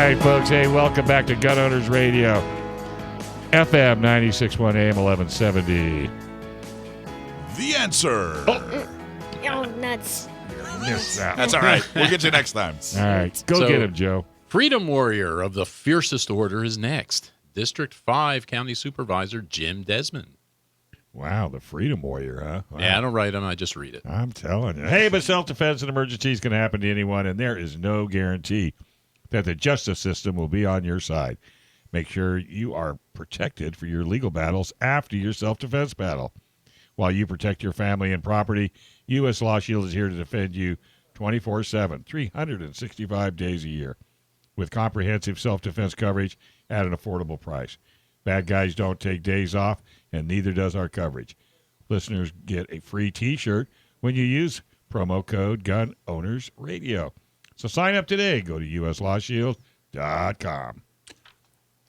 right, folks. Hey, welcome back to Gun Owners Radio. FM 96.1 AM 1170. The answer. Oh, nuts. That's all right. We'll get you next time. All right. Go get him, Joe. Freedom Warrior of the Fiercest Order is next. District 5 County Supervisor Jim Desmond. Wow, the Freedom Warrior, huh? Wow. Yeah, I don't write them. I just read it. I'm telling you. Hey, but self-defense and emergencies can happen to anyone, and there is no guarantee that the justice system will be on your side. Make sure you are protected for your legal battles after your self-defense battle. While you protect your family and property, U.S. Law Shield is here to defend you 24/7, 365 days a year, with comprehensive self-defense coverage at an affordable price. Bad guys don't take days off, and neither does our coverage. Listeners get a free T-shirt when you use promo code Gun Owners Radio. So sign up today. Go to uslawshield.com.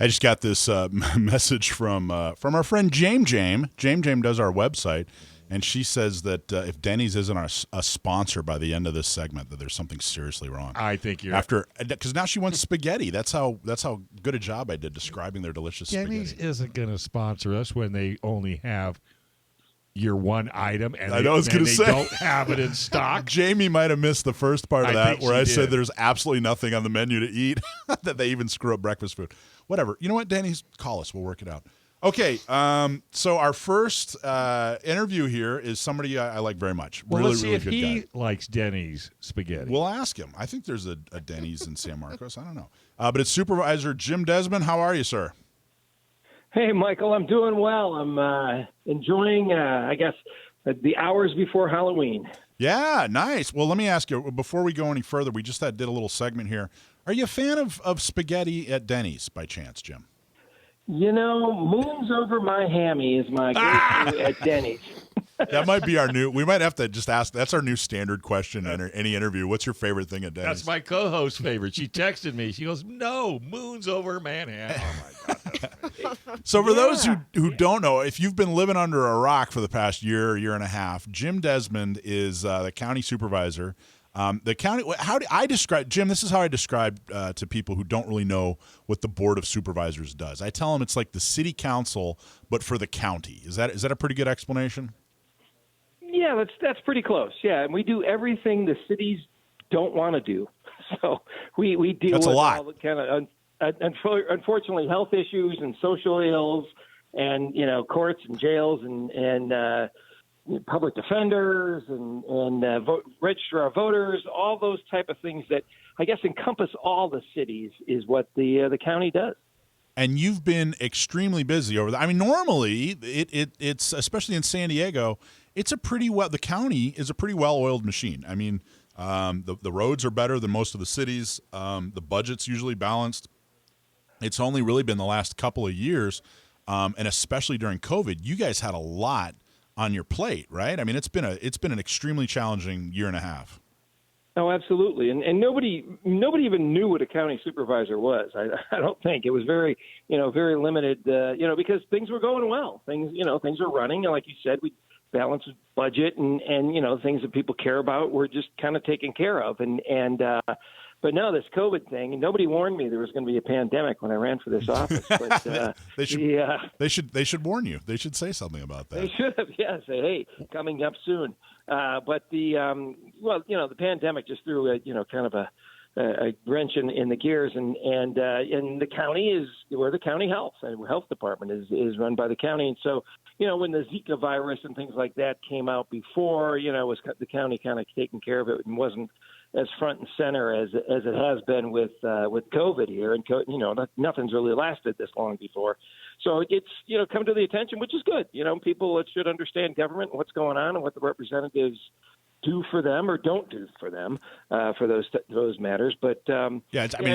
I just got this message from our friend Jame. Jame does our website, and she says that if Denny's isn't a sponsor by the end of this segment, that there's something seriously wrong. I think you're because now she wants spaghetti. That's how good a job I did describing their delicious Denny's spaghetti. isn't going to sponsor us when they only have your one item, and I know I was gonna say. don't have it in stock. Jamie might have missed the first part of that, where I said did. there's absolutely nothing on the menu to eat, that they even screw up breakfast food. Whatever. You know what, Denny's? Call us. We'll work it out. Okay, so our first interview here is somebody I like very much. Well, really, let's see really if good he guy. likes Denny's spaghetti. We'll ask him. I think there's a Denny's in San Marcos. I don't know. But it's Supervisor Jim Desmond. How are you, sir? Hey, Michael, I'm doing well. I'm enjoying, I guess, the hours before Halloween. Yeah, nice. Well, let me ask you, before we go any further, we just did a little segment here. Are you a fan of spaghetti at Denny's by chance, Jim? You know, moons over my hammy is my go-to at Denny's. That might be we might have to just ask, that's our new standard question in any interview. What's your favorite thing at Denny's? That's my co-host favorite. She texted me. She goes, no, moon's over Manhattan. Oh, my God. So for those who don't know, if you've been living under a rock for the past year and a half, Jim Desmond is the county supervisor. The county. How do I describe, Jim? This is how I describe to people who don't really know what the Board of Supervisors does. I tell them it's like the city council, but for the county. Is that a pretty good explanation? Yeah, that's pretty close. Yeah, and we do everything the cities don't want to do. So we deal That's with a lot. all the kind of unfortunately health issues and social ills, and courts and jails and public defenders and registrar of voters, all those type of things that I guess encompass all the cities is what the county does. And you've been extremely busy over that. I mean, normally it's especially in San Diego, the county is a pretty well-oiled machine. I mean, the roads are better than most of the cities. The budget's usually balanced. It's only really been the last couple of years, and especially during COVID, you guys had a lot on your plate, right? I mean, it's been an extremely challenging year and a half. Oh, absolutely. And nobody even knew what a county supervisor was. I don't think it was very limited, because things were going well. Things were running. And like you said, we balanced budget and things that people care about were just kind of taken care of. But no, this COVID thing, and nobody warned me there was going to be a pandemic when I ran for this office. But they should warn you. They should say something about that. They should have, yeah. Say, hey, coming up soon. But the pandemic just threw kind of a wrench in the gears, and the county we're the county health department is run by the county, and so when the Zika virus and things like that came out before, was the county kind of taking care of it and wasn't as front and center as it has been with COVID here, and nothing's really lasted this long before. So it's come to the attention, which is good. People should understand government and what's going on and what the representatives do for them or don't do for them for those matters. But it's been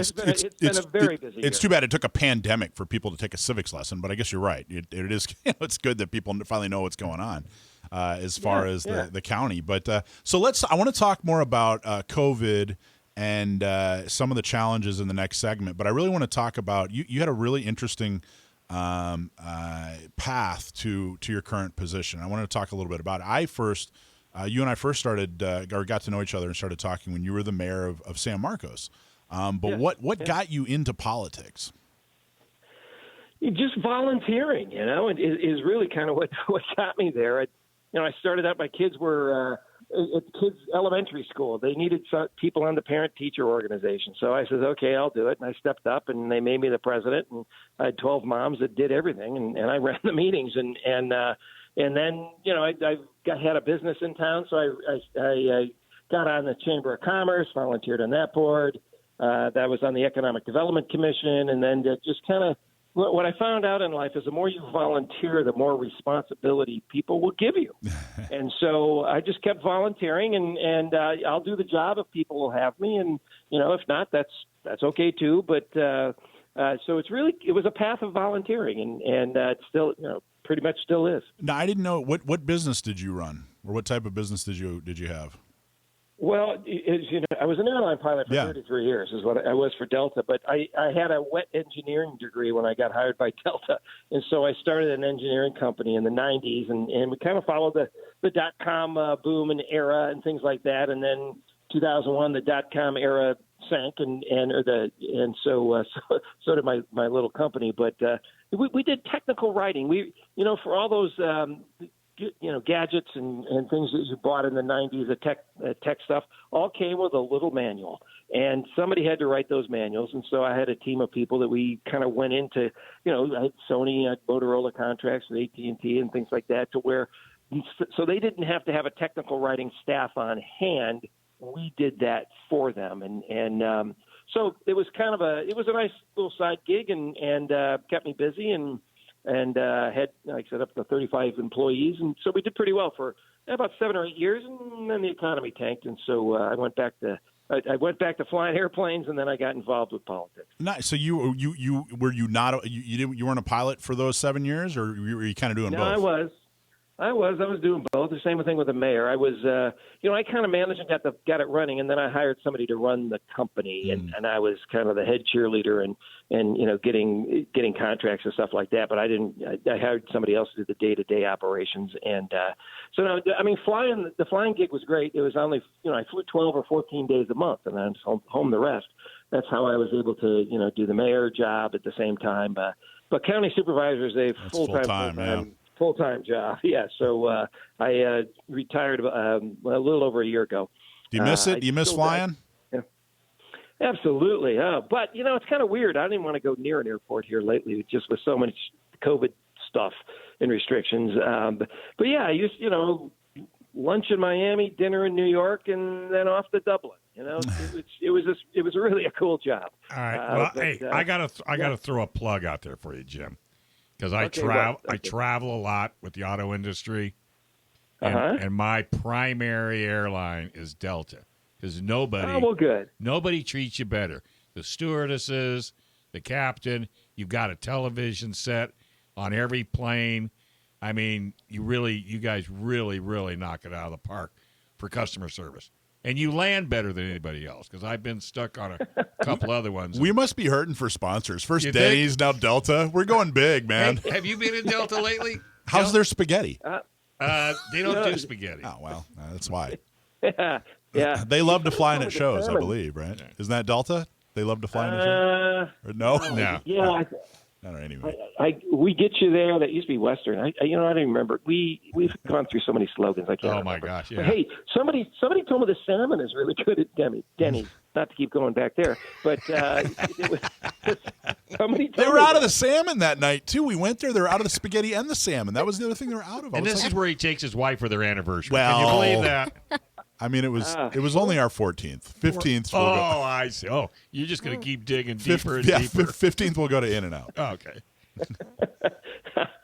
a very busy year. It's too bad it took a pandemic for people to take a civics lesson, but I guess you're right. It is. It's good that people finally know what's going on as far as the county. But so I want to talk more about COVID and some of the challenges in the next segment. But I really want to talk about you had a really interesting path to your current position. I want to talk a little bit about it. You and I first started or got to know each other and started talking when you were the mayor of San Marcos. But what got you into politics? Just volunteering, is really kind of what got me there. I started out. My kids were at kids elementary school. They needed people on the parent-teacher organization. So I said, okay, I'll do it. And I stepped up, and they made me the president. And I had 12 moms that did everything, and I ran the meetings. And then, I had a business in town, so I got on the Chamber of Commerce, volunteered on that board. That was on the Economic Development Commission, and then just kind of what I found out in life is the more you volunteer, the more responsibility people will give you. And so I just kept volunteering, and I'll do the job if people will have me. And, if not, that's okay too. But so it was a path of volunteering, and it still, pretty much still is. Now, I didn't know what business did you run, or what type of business did you have? Well, I was an airline pilot for 33 years is what I was for Delta, but I had a wet engineering degree when I got hired by Delta. And so I started an engineering company in the 90s, and we kind of followed the dot-com boom and era and things like that. And then 2001, the dot-com era sank, and so did my little company. But we did technical writing. We, for all those gadgets and things that you bought in the 90s, the tech stuff, all came with a little manual. And somebody had to write those manuals. And so I had a team of people that we kind of went into, I had Sony, I had Motorola contracts with AT&T and things like that, to where, so they didn't have to have a technical writing staff on hand. We did that for them. And so it was it was a nice little side gig and kept me busy and had, like I said, up to 35 employees. And so we did pretty well for about 7 or 8 years, and then the economy tanked. And so I went back to flying airplanes, and then I got involved with politics. Nice. So you weren't a pilot for those 7 years, or were you kind of doing both? No, I was doing both. The same thing with the mayor. I was, I kind of managed and got it running, and then I hired somebody to run the company, and I was kind of the head cheerleader and getting contracts and stuff like that. But I hired somebody else to do the day-to-day operations, and so now, the flying gig was great. It was only, I flew 12 or 14 days a month, and then home the rest. That's how I was able to, do the mayor job at the same time. But county supervisors, full-time job, yeah. So I retired a little over a year ago. Do you miss it? Do you miss flying? Yeah. Absolutely. But, it's kind of weird. I didn't want to go near an airport here lately, just with so much COVID stuff and restrictions. But yeah, I used, lunch in Miami, dinner in New York, and then off to Dublin. It was really a cool job. All right. Well, I gotta throw a plug out there for you, Jim. Because I travel a lot with the auto industry, and my primary airline is Delta. Because nobody treats you better. The stewardesses, the captain, you've got a television set on every plane. I mean, you guys really, really knock it out of the park for customer service. And you land better than anybody else, because I've been stuck on a couple other ones. We must be hurting for sponsors. First Denny's, now Delta. We're going big, man. Hey, have you been in Delta lately? How's their spaghetti? They don't do spaghetti. Oh, well, that's why. Yeah. They love to fly in at shows, I believe, right? Yeah. Isn't that Delta? They love to fly in at shows? Or no? No. Yeah. I don't know, anyway. We get you there. That used to be Western. I don't even remember. We've gone through so many slogans. I can't. Oh remember. My gosh! Yeah. But hey, somebody told me the salmon is really good at Denny's. Not to keep going back there, but somebody. They were out of the salmon that night too. We went there. They were out of the spaghetti and the salmon. That was the other thing they were out of. And this is where he takes his wife for their anniversary. Well, can you believe that? I mean, it was only our 14th. 15th. Oh, I see. Oh, you're just going to keep digging deeper and deeper. 15th we'll go to In-N-Out. Oh, okay.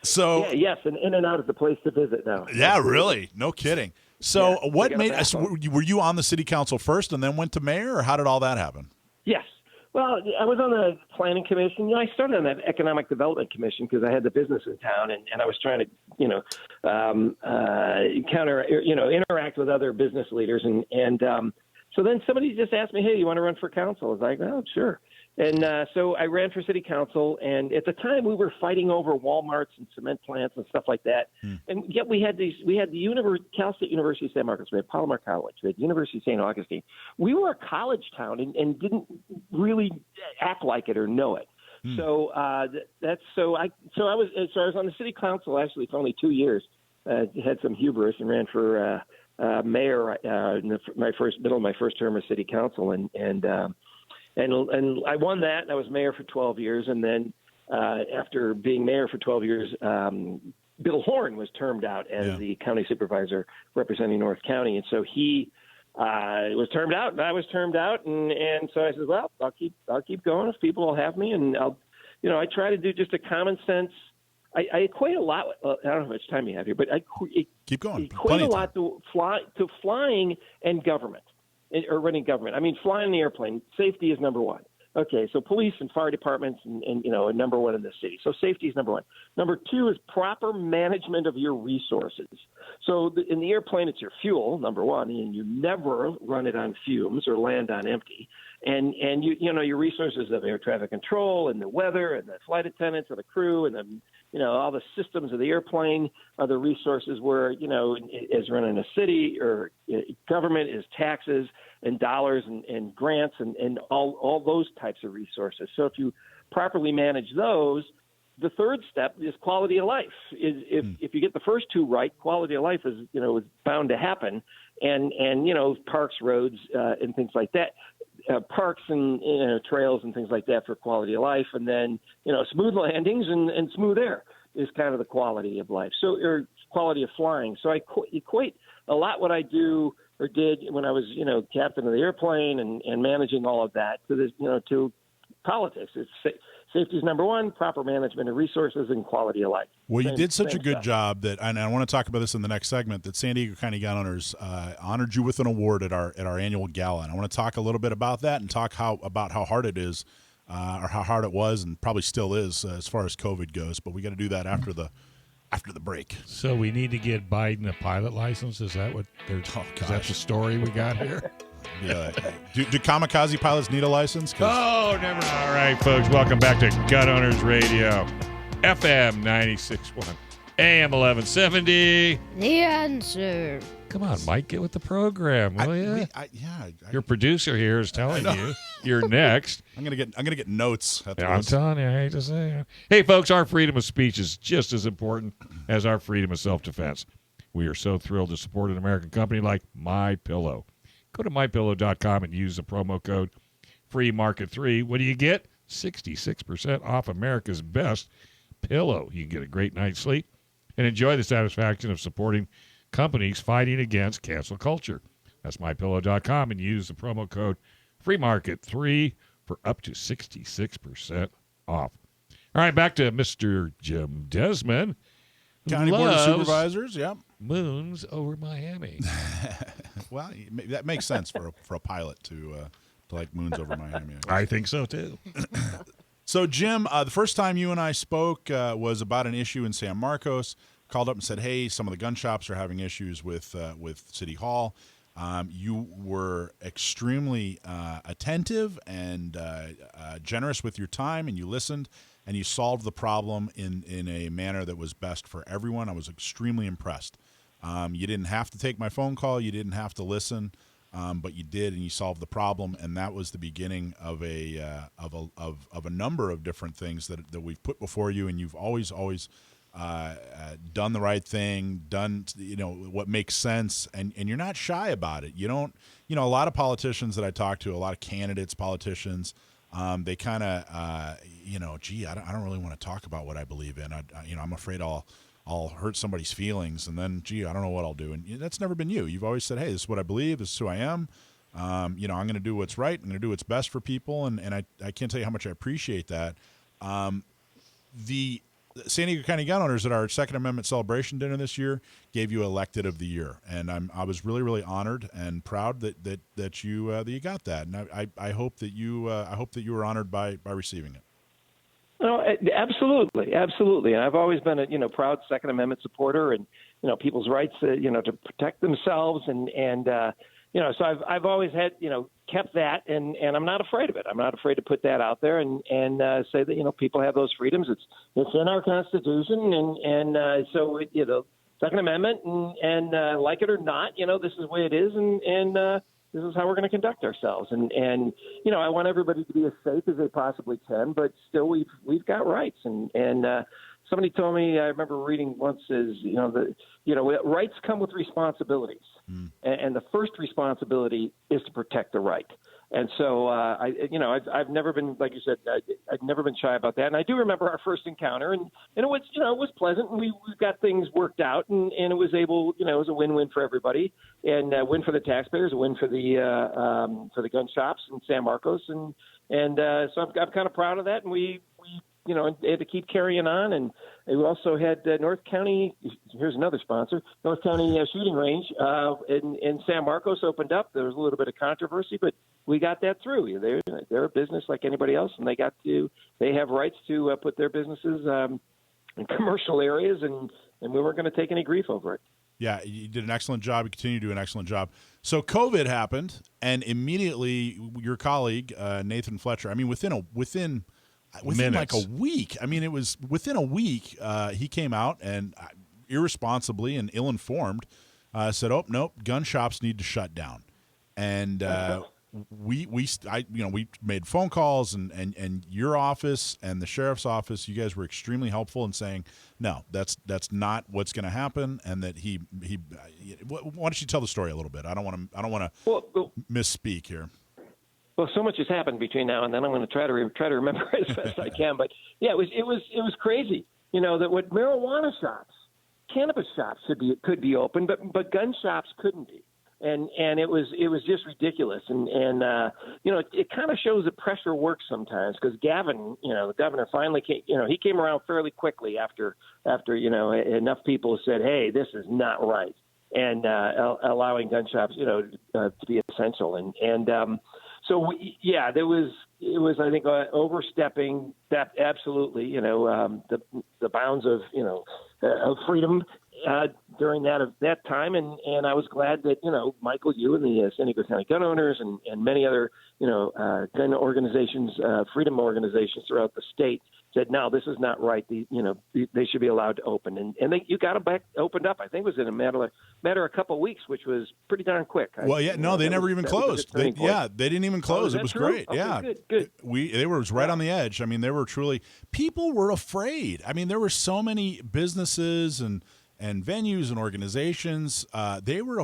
So yes, and In-N-Out is the place to visit now. Yeah, really, no kidding. So what made us? Were you on the city council first and then went to mayor, or how did all that happen? Yes. Well, I was on the planning commission. I started on that economic development commission because I had the business in town, and I was trying to, interact with other business leaders, and So then somebody just asked me, hey, you want to run for council? I was like, oh, sure. And so I ran for city council, and at the time we were fighting over Walmarts and cement plants and stuff like that. And yet we had the Cal State University of San Marcos, we had Palomar College, we had University of St. Augustine. We were a college town and didn't really act like it or know it. So I was on the city council actually for only 2 years. Had some hubris and ran for mayor in my first term of city council, and I won that, and I was mayor for 12 years. And then after being mayor for 12 years, Bill Horn was termed out as the county supervisor representing North County. And so he was termed out, and I was termed out. And so I said, well, I'll keep going if people will have me. And I try to do just a common sense. I equate a lot. I don't know how much time you have here, but I keep going. Equate a lot to flying and government. Or running government. I mean, flying the airplane, safety is number one. Okay, so police and fire departments and are number one in the city. So safety is number one. Number two is proper management of your resources. So in the airplane, it's your fuel, number one, and you never run it on fumes or land on empty. And your resources of air traffic control and the weather and the flight attendants and the crew and all the systems of the airplane are the resources where, as running a city or government is taxes and dollars and grants and all those types of resources. So if you properly manage those, the third step is quality of life. If you get the first two right, quality of life is bound to happen, and parks, roads, and things like that. Parks and trails and things like that for quality of life, and then smooth landings and smooth air is kind of the quality of life. So or quality of flying. So I equate a lot what I do or did when I was captain of the airplane and managing all of that to this to politics. It's safety is number one, proper management of resources, and quality of life. Well, you did such a good job that, and I want to talk about this in the next segment, that San Diego County Gun Owners honored you with an award at our annual gala. And I want to talk a little bit about that and talk about how hard it is, or how hard it was, and probably still is as far as COVID goes. But we got to do that after the break. So we need to get Biden a pilot license. Is that what they're? Is that the story we got here? Yeah. Do kamikaze pilots need a license? Oh, never. All right, folks. Welcome back to Gun Owners Radio, FM 96.1, AM 1170. The answer. Come on, Mike, get with the program, will you? Your producer here is telling you you're next. I'm gonna get notes. I'm telling you, I hate to say it. Hey, folks, our freedom of speech is just as important as our freedom of self-defense. We are so thrilled to support an American company like MyPillow. Go to MyPillow.com and use the promo code FREEMARKET3. What do you get? 66% off America's best pillow. You can get a great night's sleep and enjoy the satisfaction of supporting companies fighting against cancel culture. That's MyPillow.com and use the promo code FREEMARKET3 for up to 66% off. All right, back to Mr. Jim Desmond. County Board of Supervisors, yep. Moons over Miami. Well, that makes sense for a pilot to like moons over Miami. I think so, too. So, Jim, the first time you and I spoke was about an issue in San Marcos. Called up and said, hey, some of the gun shops are having issues with City Hall. You were extremely attentive and generous with your time, and you listened, and you solved the problem in a manner that was best for everyone. I was extremely impressed. You didn't have to take my phone call. You didn't have to listen, but you did, and you solved the problem. And that was the beginning of a number of different things that we've put before you. And you've always done the right thing, done what makes sense, and you're not shy about it. You don't. A lot of politicians that I talk to, a lot of candidates, politicians. They kind of, I don't really want to talk about what I believe in. I'm afraid I'll hurt somebody's feelings, and then, I don't know what I'll do. And that's never been you. You've always said, hey, this is what I believe. This is who I am. I'm going to do what's right. I'm going to do what's best for people, and I can't tell you how much I appreciate that. The San Diego County Gun Owners at our Second Amendment celebration dinner this year gave you Elected of the Year, and I was really, really honored and proud that you got that, and I hope that you were honored by receiving it. No, absolutely. And I've always been a proud Second Amendment supporter, and people's rights to protect themselves and so I've always had, kept that, and I'm not afraid of it. I'm not afraid to put that out there and say that, people have those freedoms. It's in our Constitution, and so Second Amendment, and like it or not, this is the way it is, and this is how we're going to conduct ourselves. And I want everybody to be as safe as they possibly can, but still we've got rights. And somebody told me, I remember reading once, rights come with responsibilities, and the first responsibility is to protect the right. And so I've never been, like you said, I've never been shy about that. And I do remember our first encounter, and it was it was pleasant, and we got things worked out, and it was it was a win-win for everybody, and a win for the taxpayers, a win for the gun shops in San Marcos, and so I'm kind of proud of that, and we had to keep carrying on. And we also had North County, here's another sponsor, North County Shooting Range in San Marcos opened up. There was a little bit of controversy, but we got that through. They're a business like anybody else, and they have rights to put their businesses in commercial areas, and we weren't going to take any grief over it. Yeah, you did an excellent job. You continue to do an excellent job. So COVID happened, and immediately your colleague, Nathan Fletcher, within minutes. like a week. It was within a week. He came out and irresponsibly and ill-informed said, "Oh nope, gun shops need to shut down." And we made phone calls, and your office and the sheriff's office, you guys were extremely helpful in saying, no, that's not what's going to happen, and that he. Why don't you tell the story a little bit? I don't want to misspeak here. Well, so much has happened between now and then. I'm going to try to remember as best I can. But yeah, it was crazy. That what marijuana shops, cannabis shops could be open, but gun shops couldn't be. And it was just ridiculous. And it kind of shows that pressure works sometimes, because Gavin, the governor, finally came. He came around fairly quickly after enough people said, hey, this is not right, and allowing gun shops to be essential. So it was I think overstepping that absolutely the bounds of freedom during that time, and I was glad that Michael, you and the San Bernardino County Gun Owners and many other gun organizations, freedom organizations throughout the state said, no, this is not right. They should be allowed to open, and you got them back opened up. I think it was in a matter of a couple of weeks, which was pretty darn quick. They never even closed. They didn't even close. It was true? great. Okay, yeah, good. They were right on the edge. They were truly. People were afraid. There were so many businesses and venues and organizations. They were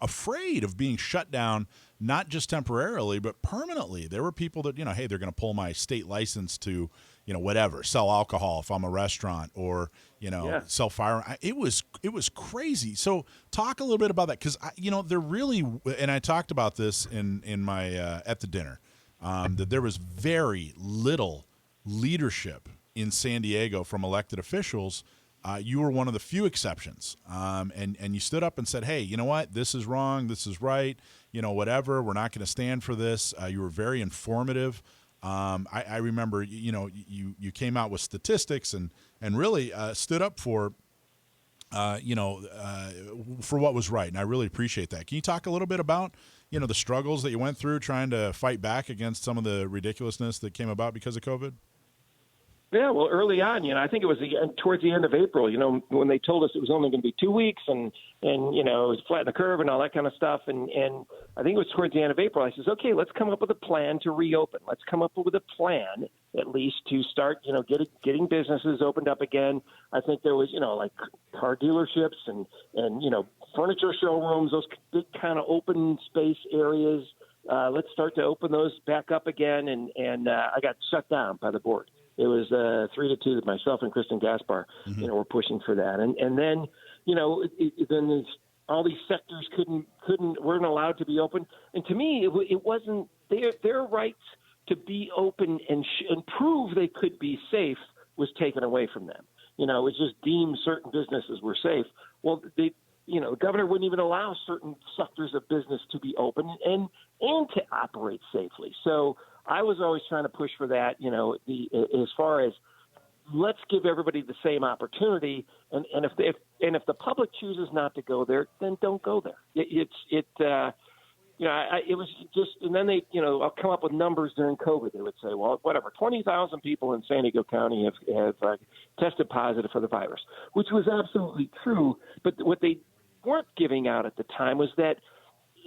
afraid of being shut down, not just temporarily, but permanently. There were people that hey, they're going to pull my state license to whatever, sell alcohol if I'm a restaurant, or sell firearms. It was crazy. So talk a little bit about that, because they're really, and I talked about this in my at the dinner, that there was very little leadership in San Diego from elected officials. You were one of the few exceptions, and you stood up and said, hey, you know what, this is wrong, this is right, whatever, we're not going to stand for this. You were very informative. I remember, you came out with statistics and really stood up for what was right, and I really appreciate that. Can you talk a little bit about, the struggles that you went through trying to fight back against some of the ridiculousness that came about because of COVID? Yeah, well, early on, I think it was towards the end of April, when they told us it was only going to be 2 weeks and it was flatten the curve and all that kind of stuff. And I think it was towards the end of April. I says, okay, let's come up with a plan to reopen. Let's come up with a plan, at least, to start, getting businesses opened up again. I think there was, like car dealerships and furniture showrooms, those big kind of open space areas. Let's start to open those back up again. And I got shut down by the board. It was 3-2 that myself and Kristen Gaspar, were pushing for that. And then, then all these sectors weren't allowed to be open. And to me, it wasn't their rights to be open and prove they could be safe was taken away from them. It was just deemed certain businesses were safe. Well, the governor wouldn't even allow certain sectors of business to be open and to operate safely. So I was always trying to push for that, as far as let's give everybody the same opportunity. And if the public chooses not to go there, then don't go there. it was just, and then they, I'll come up with numbers during COVID. They would say, well, whatever, 20,000 people in San Diego County have tested positive for the virus, which was absolutely true. But what they weren't giving out at the time was that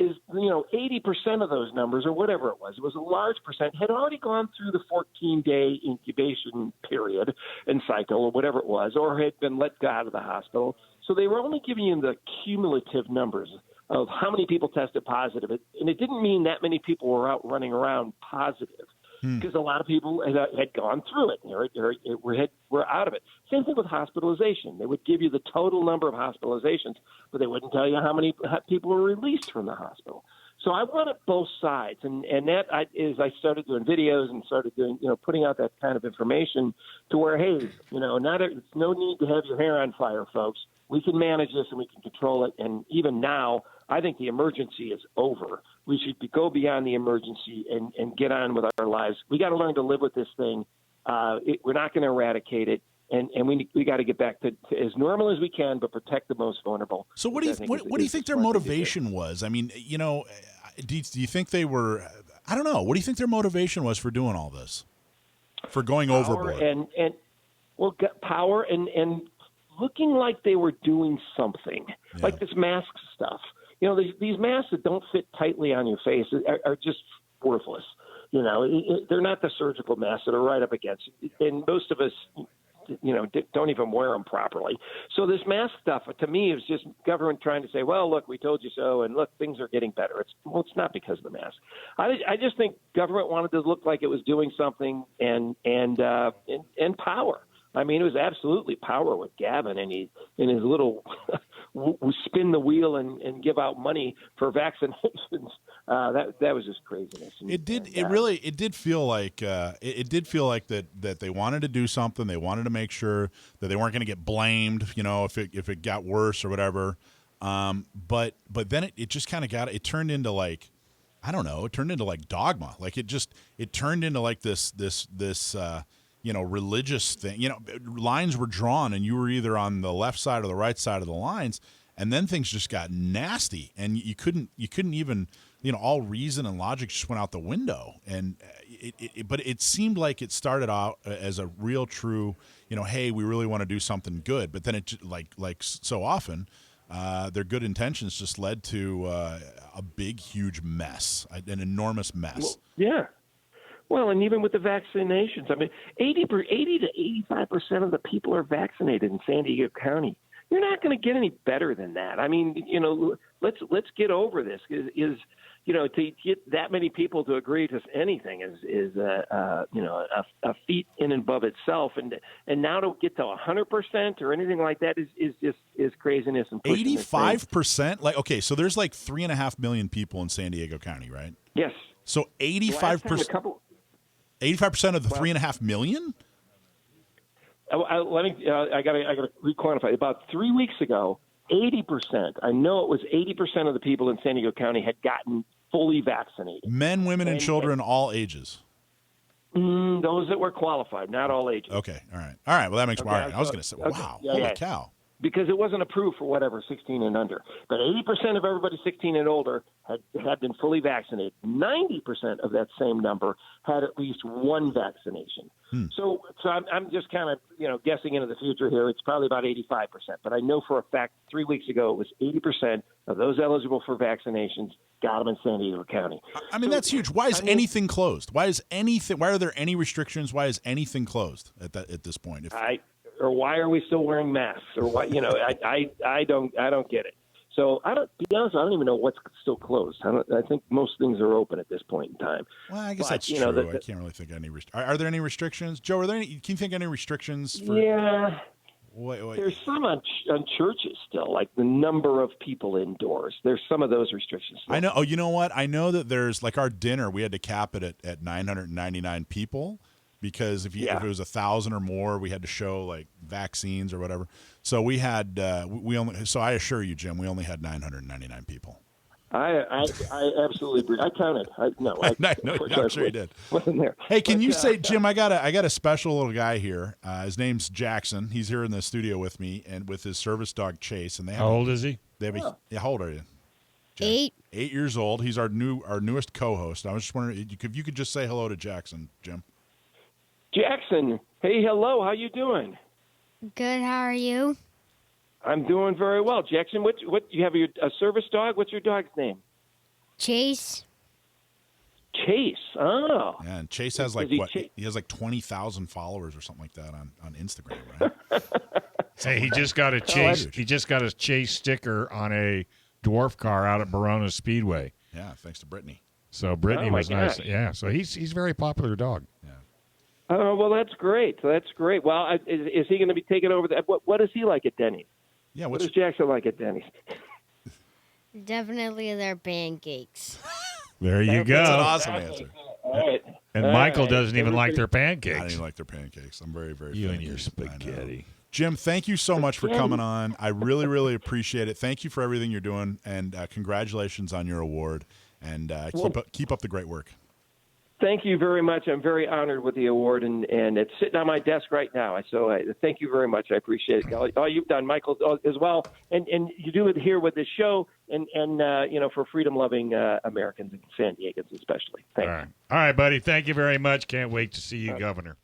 80% of those numbers, or whatever it was a large percent, had already gone through the 14-day incubation period and cycle, or whatever it was, or had been let go out of the hospital. So they were only giving you the cumulative numbers of how many people tested positive. And it didn't mean that many people were out running around positive, because a lot of people had gone through it or were out of it. Same thing with hospitalization. They would give you the total number of hospitalizations, but they wouldn't tell you how many people were released from the hospital. So I wanted both sides, and that I started doing videos and started doing, putting out that kind of information to where, hey, it's no need to have your hair on fire, folks. We can manage this and we can control it. And even now, I think the emergency is over. We should go beyond the emergency and get on with our lives. We got to learn to live with this thing. We're not going to eradicate it. And we got to get back to as normal as we can, but protect the most vulnerable. So what do you think their motivation was? I mean, do you think they were? I don't know. What do you think their motivation was for doing all this? For going overboard? Power and looking like they were doing something, like this mask stuff. These masks that don't fit tightly on your face are just worthless. They're not the surgical masks that are right up against it. And most of us, don't even wear them properly. So this mask stuff, to me, is just government trying to say, well, look, we told you so, and look, things are getting better. It's not because of the mask. I just think government wanted to look like it was doing something, and power. I mean, it was absolutely power with Gavin and his little spin the wheel and give out money for vaccinations. That was just craziness. It did feel like that they wanted to do something. They wanted to make sure that they weren't going to get blamed, if it got worse or whatever. But then it just kind of it turned into like, I don't know, it turned into like dogma. Like it turned into like this religious thing. Lines were drawn, and you were either on the left side or the right side of the lines, and then things just got nasty, and you couldn't even, all reason and logic just went out the window. And but it seemed like it started out as a real true, hey, we really want to do something good, but then it like so often, their good intentions just led to a big, huge mess, an enormous mess. Well, yeah. Well, and even with the vaccinations, I mean, 80 to 85% of the people are vaccinated in San Diego County. You're not going to get any better than that. I mean, let's get over this. To get that many people to agree to anything is a feat in and above itself, and now to get to 100% or anything like that is craziness. And 85%, like, okay, so there's like 3.5 million people in San Diego County, right? Yes. So 85%. 85% of the 3.5 million? I got to re-quantify. About 3 weeks ago, 80%. I know it was 80% of the people in San Diego County had gotten fully vaccinated. Men, women, and children, all ages. Those that were qualified, not all ages. Okay, all right. Well, that makes more. I was going to say, wow, holy cow. Because it wasn't approved for 16 and under. But 80% of everybody 16 and older had been fully vaccinated. 90% of that same number had at least one vaccination. So I'm just kind of guessing into the future here. It's probably about 85%. But I know for a fact 3 weeks ago it was 80% of those eligible for vaccinations got them in San Diego County. I mean, that's huge. Why is anything closed? Why are there any restrictions? Why is anything closed at this point? Or why are we still wearing masks? Or why? I don't get it. So to be honest, I don't even know what's still closed. I think most things are open at this point in time. Well, I guess that's true. I can't really think of any. Are there any restrictions, Joe? Can you think of any restrictions? Yeah. Wait. There's some on churches still, like the number of people indoors. There's some of those restrictions still. I know. Oh, you know what? I know that there's like our dinner. We had to cap it at 999 people. Because if it was 1,000 or more, we had to show like vaccines or whatever. So we had So I assure you, Jim, we only had 999 people. I absolutely agree. I counted. I'm sure you did. Wasn't there? Hey, can you say, Jim? I got a special little guy here. His name's Jackson. He's here in the studio with me and with his service dog Chase. And how old is he? How old are you? 8. 8 years old. He's our newest co-host. I was just wondering if you could just say hello to Jackson, Jim. Jackson, hey, hello. How you doing? Good, how are you? I'm doing very well. Jackson, what you have a service dog? What's your dog's name? Chase? Chase. Oh. Yeah, and Chase has he has like 20,000 followers or something like that on Instagram, right? Hey, he just got a Chase. He just got a Chase sticker on a dwarf car out at Verona Speedway. Yeah, thanks to Brittany. So Brittany was nice. gosh. Yeah, so he's a very popular dog. Yeah. Oh, well, that's great. That's great. Well, is he going to be taking over that? What is he like at Denny's? Yeah, What is Jackson like at Denny's? Definitely their pancakes. There you That's an go. awesome answer. All right. And All Michael right. doesn't even like their I don't pancakes. even like their pancakes. I'm very, very You and finicky. your I know. spaghetti. Jim, thank you so much for coming on. I really, really appreciate it. Thank you for everything you're doing, and congratulations on your award. And keep up the great work. Thank you very much. I'm very honored with the award, and it's sitting on my desk right now. So thank you very much. I appreciate it. All you've done, Michael, as well, and you do it here with this show, and for freedom-loving Americans and San Diegans especially. Thanks. All right, buddy. Thank you very much. Can't wait to see you, Governor.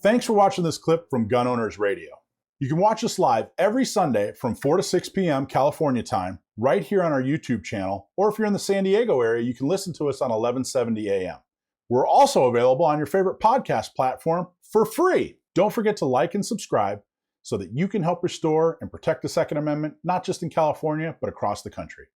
Thanks for watching this clip from Gun Owners Radio. You can watch us live every Sunday from 4 to 6 p.m. California time, right here on our YouTube channel, or if you're in the San Diego area, you can listen to us on 1170 a.m. We're also available on your favorite podcast platform for free. Don't forget to like and subscribe so that you can help restore and protect the Second Amendment, not just in California, but across the country.